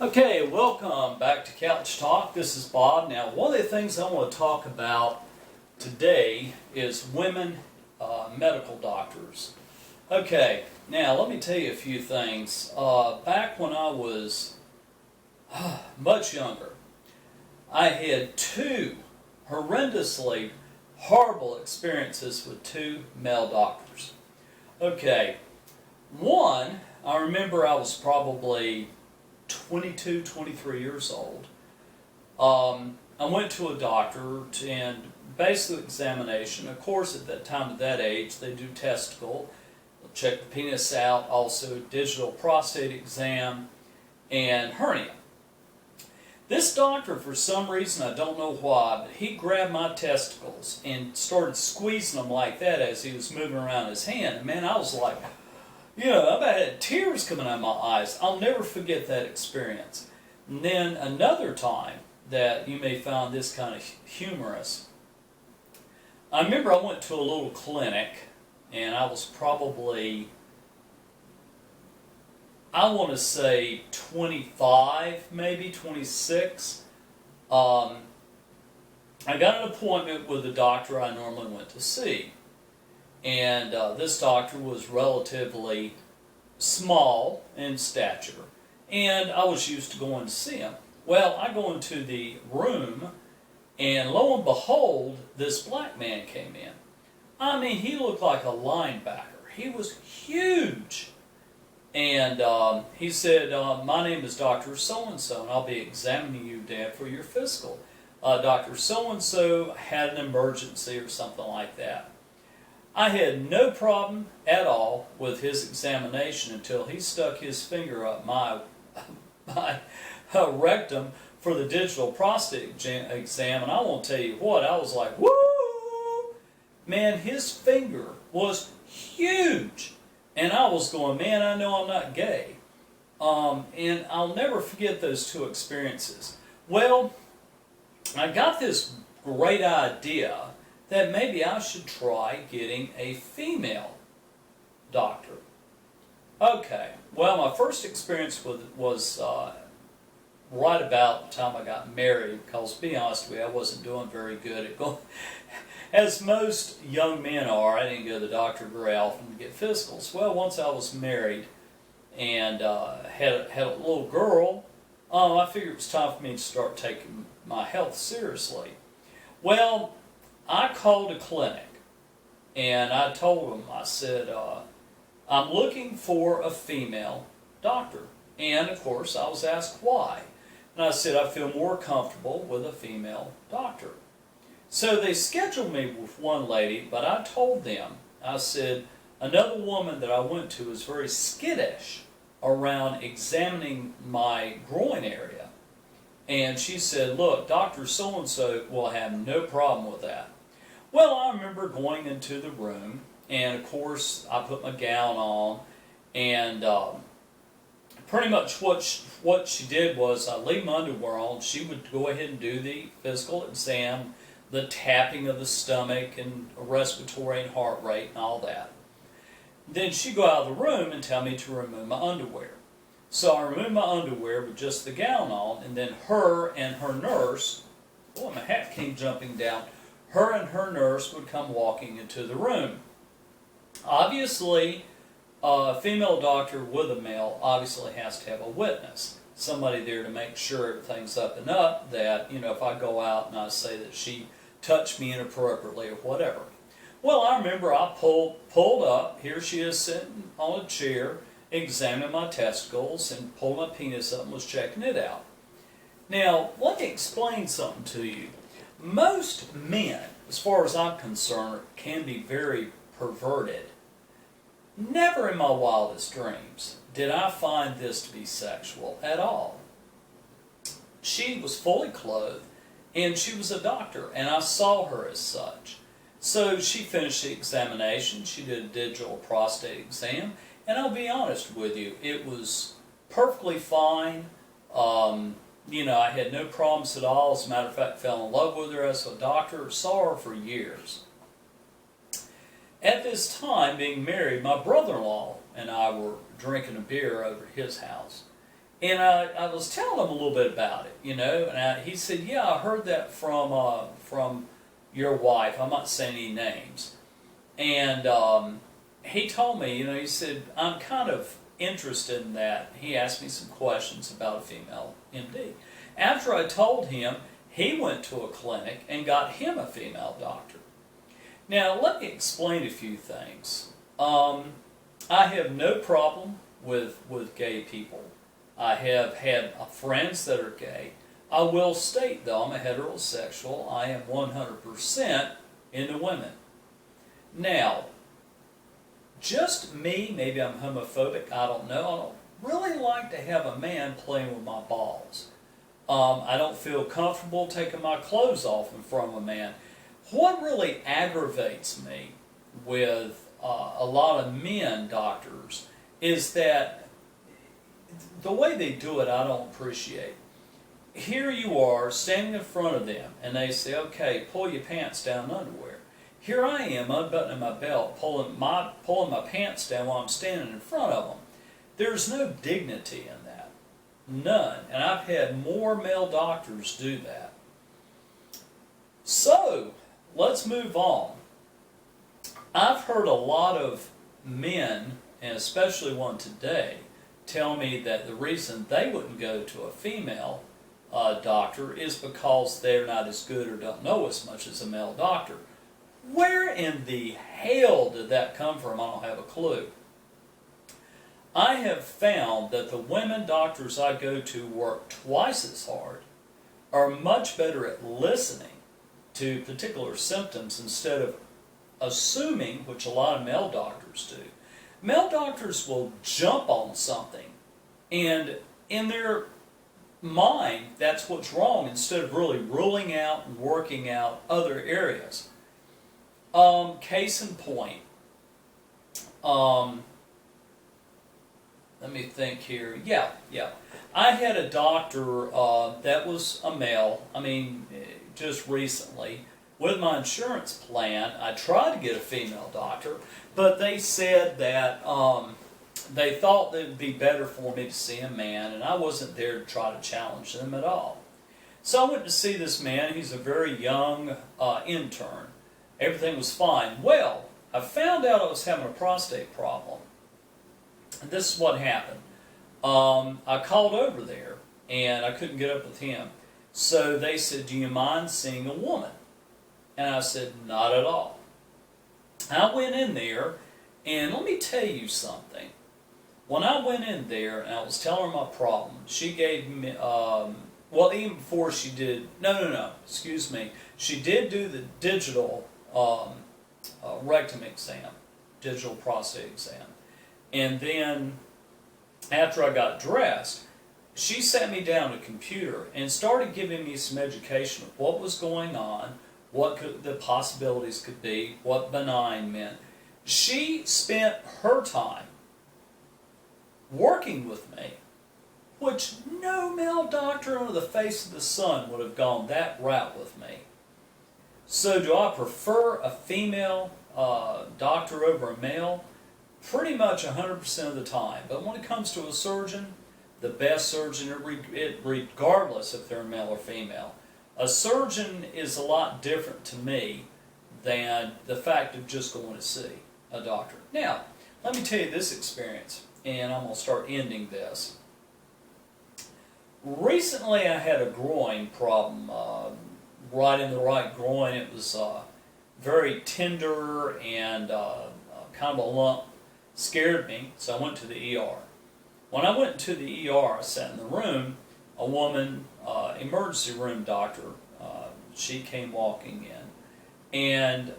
Okay, welcome back to Couch Talk. This is Bob. Now, one of the things I want to talk about today is women medical doctors. Okay, now let me tell you a few things. Back when I was much younger, I had two horrendously horrible experiences with two male doctors. Okay, one, I remember I was probably 22, 23 years old. I went to a doctor and basic examination. Of course, at that time, at that age, they do testicle, they'll check the penis out, also digital prostate exam, and hernia. This doctor, for some reason, I don't know why, but he grabbed my testicles and started squeezing them like that as he was moving around his hand. And man, I was like, I had tears coming out of my eyes. I'll never forget that experience. And then another time that you may find this kind of humorous. I remember I went to a little clinic, and I was probably, I want to say 25, maybe 26. I got an appointment with the doctor I normally went to see. And this doctor was relatively small in stature, and I was used to going to see him. Well, I go into the room, and lo and behold, this black man came in. I mean, he looked like a linebacker. He was huge. And he said, my name is Dr. So-and-so, and I'll be examining you, Dad, for your physical. Dr. So-and-so had an emergency or something like that. I had no problem at all with his examination until he stuck his finger up my rectum for the digital prostate exam, and I won't tell you what, I was like, woo! Man, his finger was huge, and I was going, man, I know I'm not gay. And I'll never forget those two experiences. Well, I got this great idea that maybe I should try getting a female doctor. Okay, well, my first experience was right about the time I got married, because to be honest with you, I wasn't doing very good at going. As most young men are, I didn't go to the doctor very often to get physicals. Well, once I was married and had a little girl, I figured it was time for me to start taking my health seriously. Well, I called a clinic, and I told them, I said, I'm looking for a female doctor. And, of course, I was asked why. And I said, I feel more comfortable with a female doctor. So they scheduled me with one lady, but I told them, I said, another woman that I went to was very skittish around examining my groin area. And she said, look, Dr. So-and-so will have no problem with that. Well, I remember going into the room, and of course, I put my gown on, and pretty much what she did was I'd leave my underwear on. She would go ahead and do the physical exam, the tapping of the stomach, and respiratory and heart rate, and all that. Then she'd go out of the room and tell me to remove my underwear. So I removed my underwear with just the gown on, and then her and her nurse, boy, my hat came jumping down. Her and her nurse would come walking into the room. Obviously, a female doctor with a male obviously has to have a witness. Somebody there to make sure everything's up and up, that, if I go out and I say that she touched me inappropriately or whatever. Well, I remember I pulled up, here she is sitting on a chair, examining my testicles, and pulled my penis up and was checking it out. Now, let me explain something to you. Most men, as far as I'm concerned, can be very perverted. Never in my wildest dreams did I find this to be sexual at all. She was fully clothed, and she was a doctor, and I saw her as such. So she finished the examination, she did a digital prostate exam, and I'll be honest with you, it was perfectly fine. I had no problems at all. As a matter of fact, fell in love with her as a doctor, saw her for years. At this time, being married, my brother-in-law and I were drinking a beer over at his house. And I was telling him a little bit about it, and he said, "Yeah, I heard that from your wife. I'm not saying any names." And he told me, he said, "I'm kind of interested in that." He asked me some questions about a female MD. After I told him, he went to a clinic and got him a female doctor. Now, let me explain a few things. I have no problem with gay people. I have had friends that are gay. I will state, though, I'm a heterosexual. I am 100% into women. Now, just me, maybe I'm homophobic, I don't know. I don't really like to have a man playing with my balls. I don't feel comfortable taking my clothes off in front of a man. What really aggravates me with a lot of men doctors is that the way they do it, I don't appreciate. Here you are standing in front of them, and they say, "Okay, pull your pants down, underwear." Here I am unbuttoning my belt, pulling my pants down while I'm standing in front of them. There's no dignity in that, none. And I've had more male doctors do that. So let's move on. I've heard a lot of men, and especially one today, tell me that the reason they wouldn't go to a female doctor is because they're not as good or don't know as much as a male doctor. Where in the hell did that come from? I don't have a clue. I have found that the women doctors I go to work twice as hard, are much better at listening to particular symptoms instead of assuming, which a lot of male doctors do. Male doctors will jump on something, and in their mind, that's what's wrong, instead of really ruling out and working out other areas. Case in point, let me think here. Yeah. I had a doctor that was a male, just recently. With my insurance plan, I tried to get a female doctor, but they said that they thought that it would be better for me to see a man, and I wasn't there to try to challenge them at all. So I went to see this man. He's a very young intern. Everything was fine. Well, I found out I was having a prostate problem. And this is what happened. I called over there, and I couldn't get up with him. So they said, "Do you mind seeing a woman?" And I said, "Not at all." I went in there, and let me tell you something. When I went in there and I was telling her my problem, she gave me, even before she did, excuse me, she did do the digital rectum exam, digital prostate exam. And then after I got dressed, she sat me down at a computer and started giving me some education of what was going on, what the possibilities could be, what benign meant. She spent her time working with me, which no male doctor under the face of the sun would have gone that route with me. So do I prefer a female doctor over a male? Pretty much 100% of the time. But when it comes to a surgeon, the best surgeon, regardless if they're male or female, a surgeon is a lot different to me than the fact of just going to see a doctor. Now, let me tell you this experience, and I'm going to start ending this. Recently I had a groin problem, right in the right groin. It was very tender and kind of a lump. Scared me, so I went to the ER. When I went to the ER, I sat in the room. A woman, emergency room doctor, she came walking in, and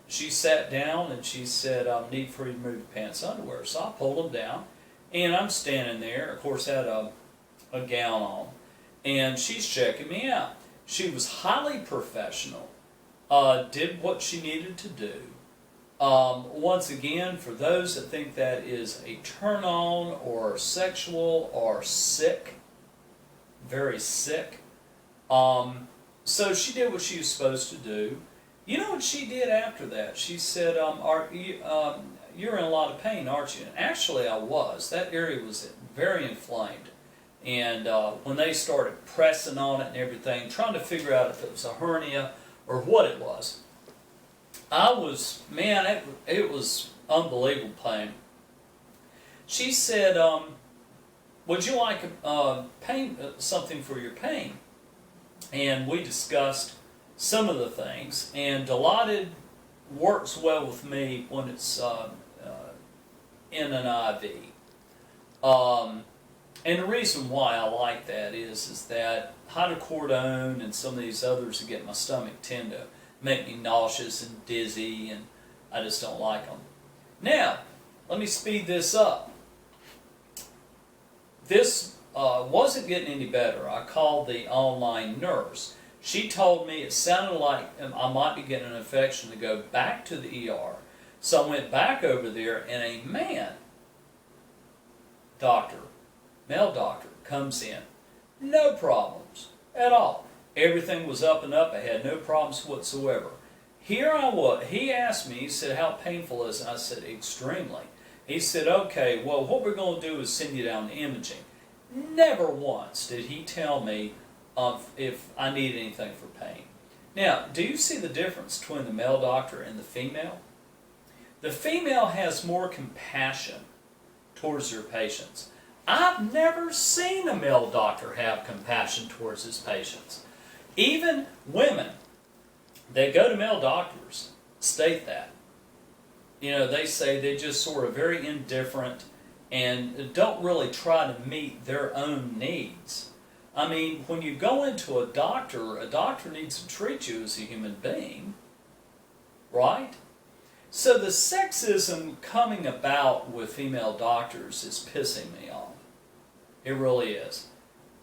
she sat down and she said, "I need for you to remove your pants and underwear." So I pulled them down, and I'm standing there. Of course, had a gown on, and she's checking me out. She was highly professional, did what she needed to do. Once again, for those that think that is a turn-on or sexual or sick, very sick, so she did what she was supposed to do. You know what she did after that? She said, "You're in a lot of pain, aren't you?" And actually I was. That area was very inflamed. And when they started pressing on it and everything, trying to figure out if it was a hernia or what it was, it was unbelievable pain. She said, would you like something for your pain? And we discussed some of the things, and Dilaudid works well with me when it's in an IV. And the reason why I like that is that hydrocodone and some of these others that get my stomach tend to make me nauseous and dizzy, and I just don't like them. Now, let me speed this up. This wasn't getting any better. I called the online nurse. She told me it sounded like I might be getting an infection to go back to the ER. So I went back over there, and a male doctor, comes in. No problems at all. Everything was up and up. I had no problems whatsoever. Here I was. He asked me, he said, how painful is it? I said, extremely. He said, okay, well, what we're going to do is send you down to imaging. Never once did he tell me if I needed anything for pain. Now, do you see the difference between the male doctor and the female? The female has more compassion towards her patients. I've never seen a male doctor have compassion towards his patients. Even women that go to male doctors state that. You know, they say they're just sort of very indifferent and don't really try to meet their own needs. I mean, when you go into a doctor needs to treat you as a human being, right? So the sexism coming about with female doctors is pissing me off. It really is.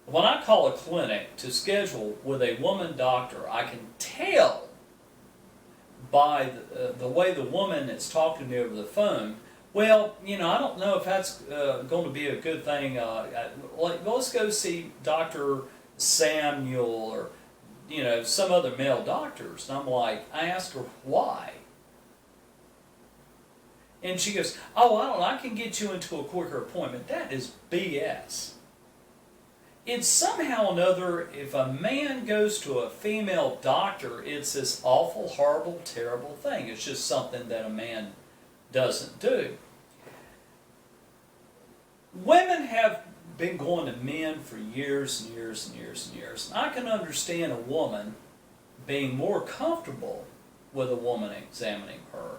When I call a clinic to schedule with a woman doctor, I can tell by the way the woman that's talking to me over the phone, well, you know, I don't know if that's going to be a good thing. Let's go see Dr. Samuel or, you know, some other male doctors. And I'm like, I asked her why. And she goes, oh, I don't know, I can get you into a quicker appointment. That is BS. It's somehow or another, if a man goes to a female doctor, it's this awful, horrible, terrible thing. It's just something that a man doesn't do. Women have been going to men for years and years and years and years. I can understand a woman being more comfortable with a woman examining her.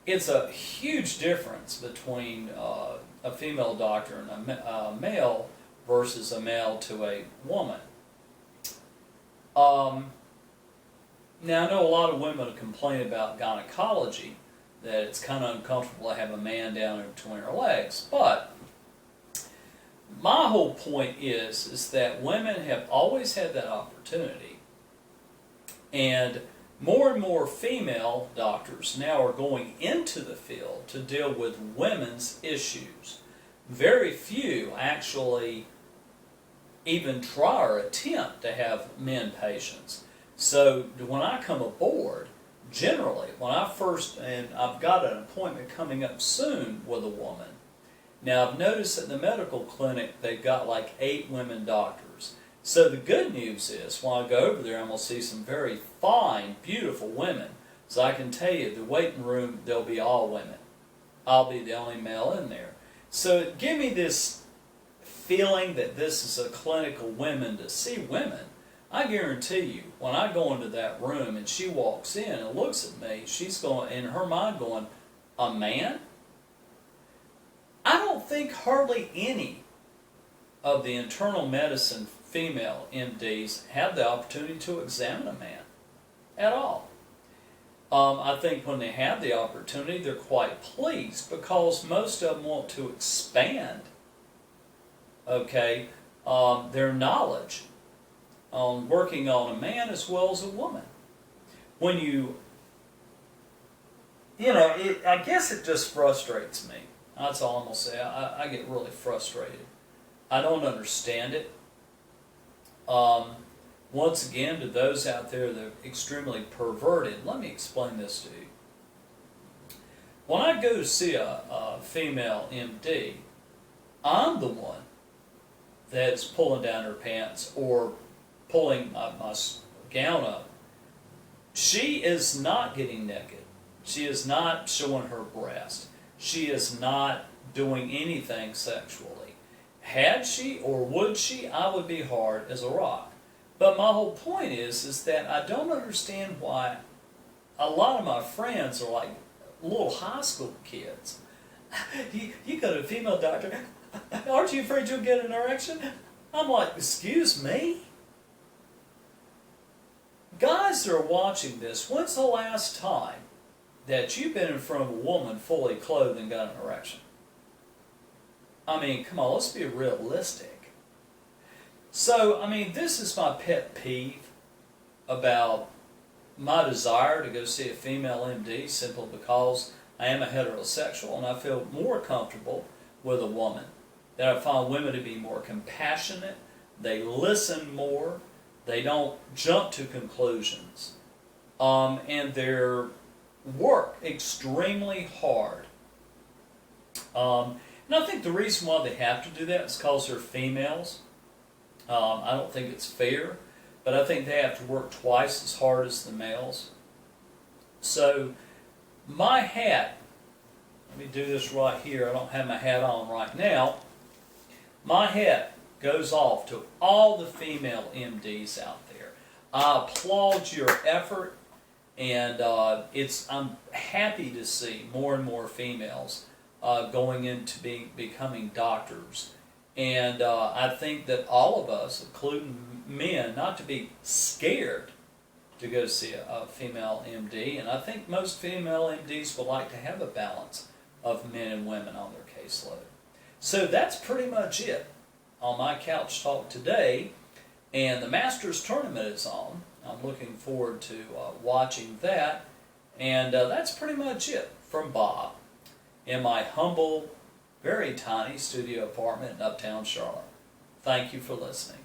It's a huge difference between a female doctor and a male versus a male to a woman. Now, I know a lot of women complain about gynecology, that it's kind of uncomfortable to have a man down in between her legs, but my whole point is that women have always had that opportunity, and more female doctors now are going into the field to deal with women's issues. Very few actually even try or attempt to have men patients. So when I come aboard, generally, when I first, and I've got an appointment coming up soon with a woman. Now I've noticed at the medical clinic they've got like 8 women doctors. So the good news is, when I go over there, I'm going to see some very fine, beautiful women. So I can tell you, the waiting room, they'll be all women. I'll be the only male in there. So give me this feeling that this is a clinic of women to see women. I guarantee you, when I go into that room and she walks in and looks at me, she's going, in her mind going, a man? I don't think hardly any of the internal medicine female MDs have the opportunity to examine a man at all. I think when they have the opportunity, they're quite pleased because most of them want to expand, okay, their knowledge on working on a man as well as a woman. When I guess it just frustrates me. That's all I'm going to say. I get really frustrated. I don't understand it. Once again, to those out there that are extremely perverted, let me explain this to you. When I go to see a female MD, I'm the one that's pulling down her pants or pulling my gown up, she is not getting naked. She is not showing her breast. She is not doing anything sexually. Had she or would she, I would be hard as a rock. But my whole point is that I don't understand why a lot of my friends are like little high school kids. You go to a female doctor, aren't you afraid you'll get an erection? I'm like, excuse me? Guys that are watching this, when's the last time that you've been in front of a woman fully clothed and got an erection? I mean, come on, let's be realistic. So, I mean, this is my pet peeve about my desire to go see a female MD simply because I am a heterosexual and I feel more comfortable with a woman. That I find women to be more compassionate, they listen more, they don't jump to conclusions, and they work extremely hard. And I think the reason why they have to do that is because they're females. I don't think it's fair, but I think they have to work twice as hard as the males. So my hat, let me do this right here. I don't have my hat on right now. My hat goes off to all the female MDs out there. I applaud your effort, and I'm happy to see more and more females going into becoming doctors. And I think that all of us, including men, not to be scared to go see a female MD. And I think most female MDs would like to have a balance of men and women on their caseload. So that's pretty much it on my Couch Talk today. And the Masters Tournament is on. I'm looking forward to watching that. And that's pretty much it from Bob in my humble, very tiny studio apartment in Uptown Charlotte. Thank you for listening.